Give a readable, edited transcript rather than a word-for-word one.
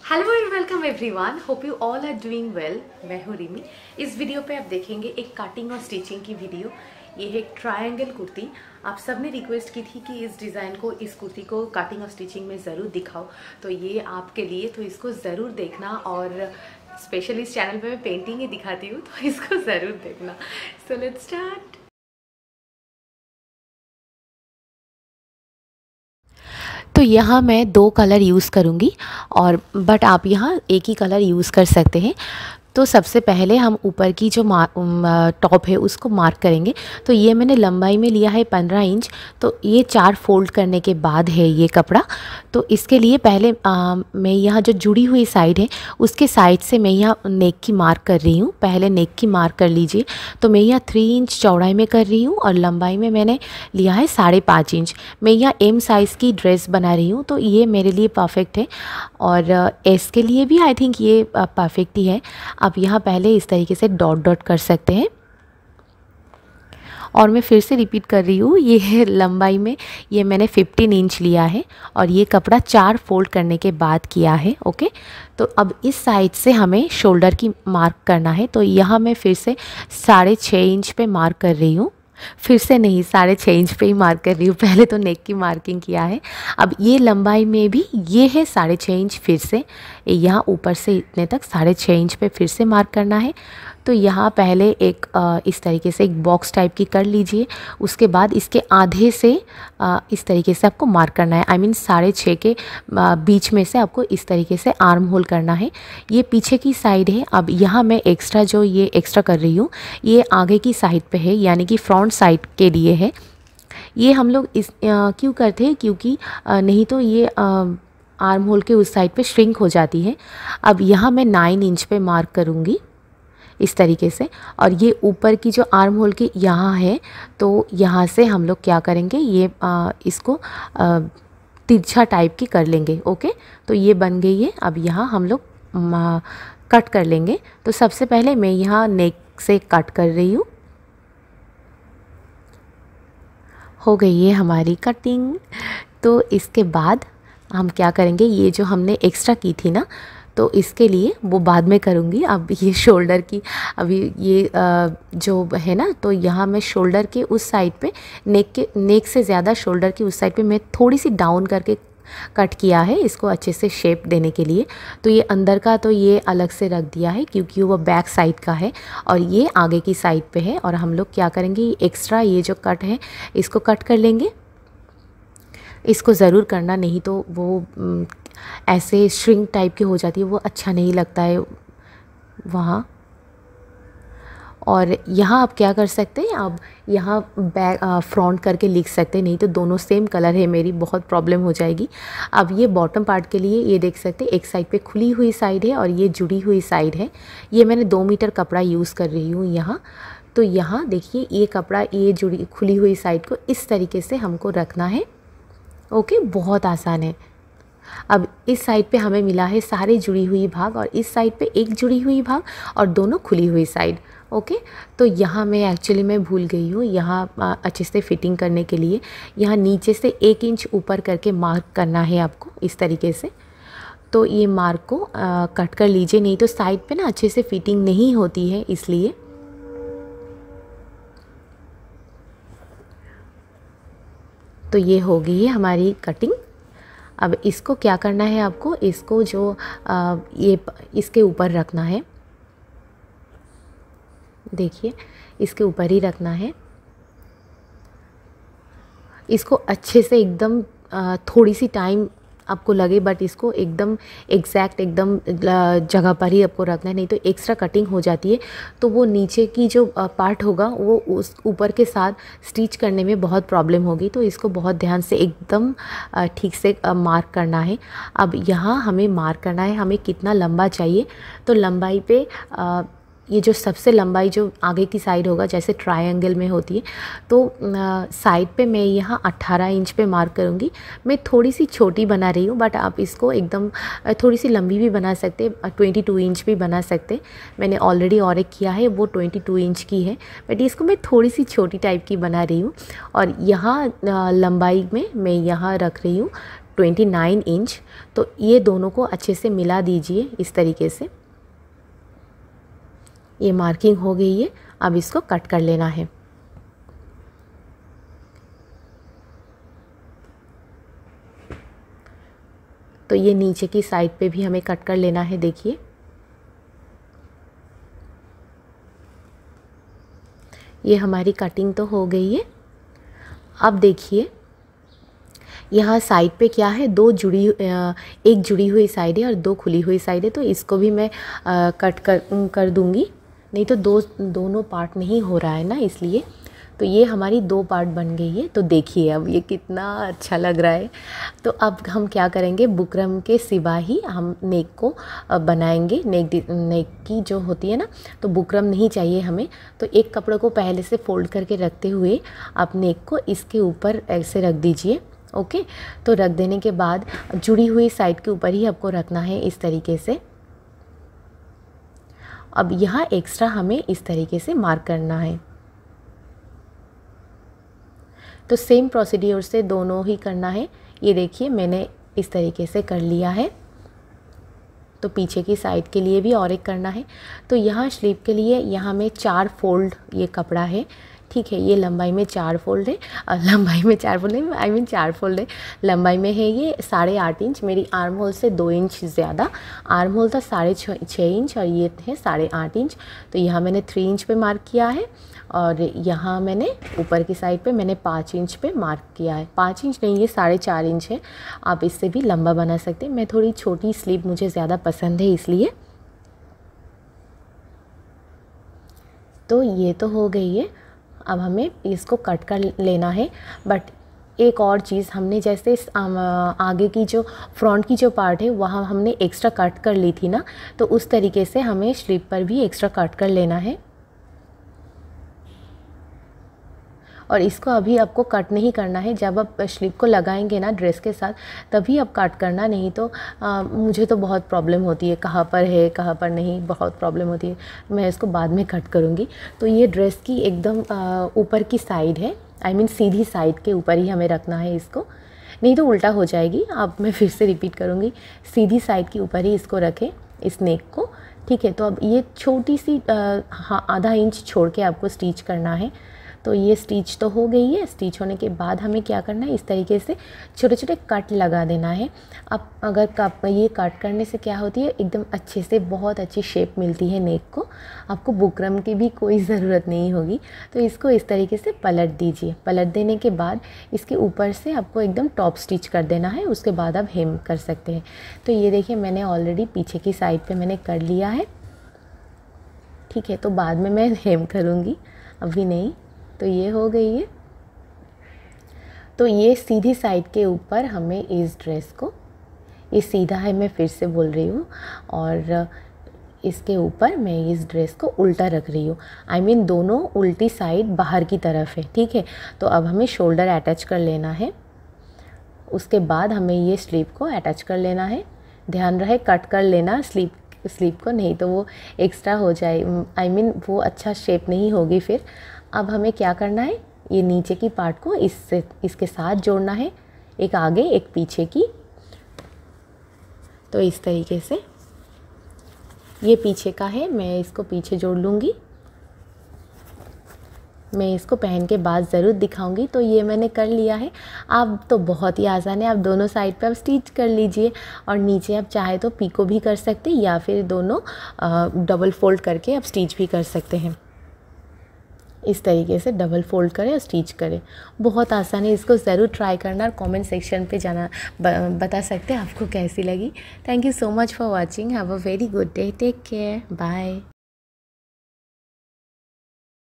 Hello and welcome everyone, hope you all are doing well. मैं हूँ रिमी। इस video पे आप देखेंगे एक कटिंग और स्टिचिंग की वीडियो। ये है एक ट्रायंगल कुर्ती। आप सब ने रिक्वेस्ट की थी कि इस डिज़ाइन को, इस कुर्ती को कटिंग और स्टिचिंग में ज़रूर दिखाओ, तो ये आपके लिए, तो इसको ज़रूर देखना। और स्पेशली इस चैनल पे मैं पेंटिंग ही दिखाती हूँ, तो इसको ज़रूर देखना। So let's start. तो यहाँ मैं 2 कलर यूज़ करूँगी और बट आप यहाँ एक ही कलर यूज़ कर सकते हैं। तो सबसे पहले हम ऊपर की जो टॉप है उसको मार्क करेंगे। तो ये मैंने लंबाई में लिया है 15 इंच। तो ये 4 फोल्ड करने के बाद है ये कपड़ा। तो इसके लिए पहले मैं यहाँ जो जुड़ी हुई साइड है उसके साइड से मैं यहाँ नेक की मार्क कर रही हूँ। पहले नेक की मार्क कर लीजिए। तो मैं यहाँ 3 इंच चौड़ाई में कर रही हूँ और लंबाई में मैंने लिया है 5.5 इंच। मैं यहाँ एम साइज़ की ड्रेस बना रही हूँ, तो ये मेरे लिए परफेक्ट है और एस के लिए भी आई थिंक ये परफेक्ट ही है। आप यहाँ पहले इस तरीके से डॉट डॉट कर सकते हैं। और मैं फिर से रिपीट कर रही हूँ, ये है लंबाई में, ये मैंने 15 इंच लिया है और ये कपड़ा 4 फोल्ड करने के बाद किया है। ओके, तो अब इस साइड से हमें शोल्डर की मार्क करना है। तो यहाँ मैं फिर से 6.5 इंच पे मार्क कर रही हूँ। फिर से नहीं, 6.5 इंच पे ही मार्क कर रही हूँ। पहले तो नेक की मार्किंग किया है। अब ये लंबाई में भी ये है 6.5 इंच। फिर से यहाँ ऊपर से इतने तक 6.5 इंच पे फिर से मार्क करना है। तो यहाँ पहले एक इस तरीके से एक बॉक्स टाइप की कर लीजिए। उसके बाद इसके आधे से इस तरीके से आपको मार्क करना है। आई मीन 6.5 के बीच में से आपको इस तरीके से आर्म होल करना है। ये पीछे की साइड है। अब यहाँ मैं एक्स्ट्रा जो ये एक्स्ट्रा कर रही हूँ ये आगे की साइड पे है, यानी कि फ्रंट साइड के लिए है। ये हम लोग इस क्यों करते हैं, क्योंकि नहीं तो ये आर्म होल के उस साइड पे श्रिंक हो जाती है। अब यहाँ मैं 9 इंच पे मार्क करूँगी इस तरीके से। और ये ऊपर की जो आर्म होल की यहाँ है, तो यहाँ से हम लोग क्या करेंगे, ये इसको तिरछा टाइप की कर लेंगे। ओके, तो ये बन गई है। अब यहाँ हम लोग कट कर लेंगे। तो सबसे पहले मैं यहाँ नेक से कट कर रही हूँ। हो गई है हमारी कटिंग। तो इसके बाद हम क्या करेंगे, ये जो हमने एक्स्ट्रा की थी ना, तो इसके लिए वो बाद में करूँगी। अब ये शोल्डर की, अभी ये जो है ना, तो यहाँ मैं शोल्डर के उस साइड पे, नेक से ज़्यादा शोल्डर की उस साइड पे मैं थोड़ी सी डाउन करके कट किया है, इसको अच्छे से शेप देने के लिए। तो ये अंदर का तो ये अलग से रख दिया है क्योंकि वो बैक साइड का है और ये आगे की साइड पे है। और हम लोग क्या करेंगे, एक्स्ट्रा ये जो कट है इसको कट कर लेंगे। इसको ज़रूर करना, नहीं तो वो ऐसे श्रिंक टाइप की हो जाती है, वो अच्छा नहीं लगता है वहाँ। और यहाँ आप क्या कर सकते हैं, आप यहाँ बैक फ्रंट करके लिख सकते हैं, नहीं तो दोनों सेम कलर है, मेरी बहुत प्रॉब्लम हो जाएगी। अब ये बॉटम पार्ट के लिए ये देख सकते हैं, एक साइड पे खुली हुई साइड है और ये जुड़ी हुई साइड है। ये मैंने 2 मीटर कपड़ा यूज़ कर रही हूँ यहाँ। तो यहाँ देखिए, ये कपड़ा, ये जुड़ी खुली हुई साइड को इस तरीके से हमको रखना है। ओके, बहुत आसान है। अब इस साइड पे हमें मिला है सारे जुड़ी हुई भाग और इस साइड पे एक जुड़ी हुई भाग और दोनों खुली हुई साइड। ओके, तो यहाँ मैं एक्चुअली मैं भूल गई हूँ, यहाँ अच्छे से फिटिंग करने के लिए यहाँ नीचे से 1 इंच ऊपर करके मार्क करना है आपको इस तरीके से। तो ये मार्क को कट कर लीजिए, नहीं तो साइड पे ना अच्छे से फिटिंग नहीं होती है, इसलिए। तो ये हो गई है हमारी कटिंग। अब इसको क्या करना है आपको, इसको जो ये इसके ऊपर रखना है, देखिए इसके ऊपर ही रखना है। इसको अच्छे से एकदम थोड़ी सी टाइम आपको लगे, बट इसको एकदम एग्जैक्ट एकदम जगह पर ही आपको रखना है, नहीं तो एक्स्ट्रा कटिंग हो जाती है। तो वो नीचे की जो पार्ट होगा वो उस ऊपर के साथ स्टिच करने में बहुत प्रॉब्लम होगी। तो इसको बहुत ध्यान से एकदम ठीक से मार्क करना है। अब यहाँ हमें मार्क करना है हमें कितना लंबा चाहिए। तो लंबाई पे ये जो सबसे लंबाई जो आगे की साइड होगा, जैसे ट्रायंगल में होती है, तो साइड पे मैं यहाँ 18 इंच पे मार्क करूँगी। मैं थोड़ी सी छोटी बना रही हूँ, बट आप इसको एकदम थोड़ी सी लंबी भी बना सकते, 22 इंच भी बना सकते। मैंने ऑलरेडी और एक किया है, वो 22 इंच की है, बट इसको मैं थोड़ी सी छोटी टाइप की बना रही हूँ। और यहाँ लंबाई में मैं यहाँ रख रही हूँ 29 इंच। तो ये दोनों को अच्छे से मिला दीजिए इस तरीके से। ये मार्किंग हो गई है, अब इसको कट कर लेना है। तो ये नीचे की साइड पे भी हमें कट कर लेना है। देखिए ये हमारी कटिंग तो हो गई है। अब देखिए यहाँ साइड पे क्या है, एक जुड़ी हुई साइड है और दो खुली हुई साइड है। तो इसको भी मैं कट कर दूंगी, नहीं तो दोनों पार्ट नहीं हो रहा है ना, इसलिए। तो ये हमारी 2 पार्ट बन गई है। तो देखिए अब ये कितना अच्छा लग रहा है। तो अब हम क्या करेंगे, बुकरम के सिवा ही हम नेक को बनाएंगे। नेक की जो होती है ना, तो बुकरम नहीं चाहिए हमें। तो एक कपड़े को पहले से फोल्ड करके रखते हुए आप नेक को इसके ऊपर ऐसे रख दीजिए। ओके, तो रख देने के बाद जुड़ी हुई साइड के ऊपर ही आपको रखना है इस तरीके से। अब यहाँ एक्स्ट्रा हमें इस तरीके से मार्क करना है। तो सेम प्रोसीड्यूर से दोनों ही करना है। ये देखिए मैंने इस तरीके से कर लिया है। तो पीछे की साइड के लिए भी और एक करना है। तो यहाँ स्लीव के लिए यहाँ में 4 फोल्ड ये कपड़ा है, ठीक है। ये लंबाई में 4 फोल्ड है, लंबाई में 4 फोल्ड है, आई मीन 4 फोल्ड है। लंबाई में है ये 8.5 इंच, मेरी आर्म होल से 2 इंच ज़्यादा। आर्म होल था 6.5 इंच और ये है 8.5 इंच। तो यहाँ मैंने 3 इंच पे मार्क किया है और यहाँ मैंने ऊपर की साइड पे मैंने 5 इंच पे मार्क किया है। 5 इंच नहीं, ये 4.5 इंच है। आप इससे भी लंबा बना सकते हैं। मैं थोड़ी छोटी स्लीव मुझे ज़्यादा पसंद है इसलिए। तो ये तो हो गई है। अब हमें इसको कट कर लेना है। बट एक और चीज़, हमने जैसे आगे की जो फ्रंट की जो पार्ट है वहाँ हमने एक्स्ट्रा कट कर ली थी ना, तो उस तरीके से हमें स्लीव पर भी एक्स्ट्रा कट कर लेना है। और इसको अभी आपको कट नहीं करना है, जब आप स्लीव को लगाएंगे ना ड्रेस के साथ तभी आप कट करना, नहीं तो मुझे तो बहुत प्रॉब्लम होती है, कहाँ पर है कहाँ पर नहीं, बहुत प्रॉब्लम होती है। मैं इसको बाद में कट करूँगी। तो ये ड्रेस की एकदम ऊपर की साइड है, आई मीन सीधी साइड के ऊपर ही हमें रखना है इसको, नहीं तो उल्टा हो जाएगी। अब मैं फिर से रिपीट करूँगी, सीधी साइड के ऊपर ही इसको रखें, इस नेक को, ठीक है। तो अब ये छोटी सी आधा इंच छोड़ के आपको स्टिच करना है। तो ये स्टिच तो हो गई है। स्टिच होने के बाद हमें क्या करना है, इस तरीके से छोटे छोटे कट लगा देना है। अब अगर ये कट करने से क्या होती है, एकदम अच्छे से बहुत अच्छी शेप मिलती है नेक को। आपको बुकरम की भी कोई ज़रूरत नहीं होगी। तो इसको इस तरीके से पलट दीजिए। पलट देने के बाद इसके ऊपर से आपको एकदम टॉप स्टिच कर देना है। उसके बाद आप हेम कर सकते हैं। तो ये देखिए मैंने ऑलरेडी पीछे की साइड पे मैंने कर लिया है, ठीक है। तो बाद में मैं हेम करूँगी, अभी नहीं। तो ये हो गई है। तो ये सीधी साइड के ऊपर हमें इस ड्रेस को, ये सीधा है, मैं फिर से बोल रही हूँ, और इसके ऊपर मैं इस ड्रेस को उल्टा रख रही हूँ। आई मीन दोनों उल्टी साइड बाहर की तरफ है, ठीक है। तो अब हमें शोल्डर अटैच कर लेना है। उसके बाद हमें ये स्लीव को अटैच कर लेना है। ध्यान रहे कट कर लेना स्लीव को, नहीं तो वो एक्स्ट्रा हो जाए, आई मीन वो अच्छा शेप नहीं होगी फिर। अब हमें क्या करना है, ये नीचे की पार्ट को इसके साथ जोड़ना है, एक आगे एक पीछे की। तो इस तरीके से ये पीछे का है, मैं इसको पीछे जोड़ लूँगी। मैं इसको पहन के बाद ज़रूर दिखाऊंगी। तो ये मैंने कर लिया है। अब तो बहुत ही आसान है, आप दोनों साइड पे आप स्टिच कर लीजिए और नीचे आप चाहे तो पीको भी कर सकते हैं या फिर दोनों डबल फोल्ड करके आप स्टिच भी कर सकते हैं। इस तरीके से डबल फोल्ड करें और स्टिच करें, बहुत आसान है। इसको ज़रूर ट्राई करना और कमेंट सेक्शन पे बता सकते हैं आपको कैसी लगी। Thank you so much for watching. Have a very good day, take care, bye.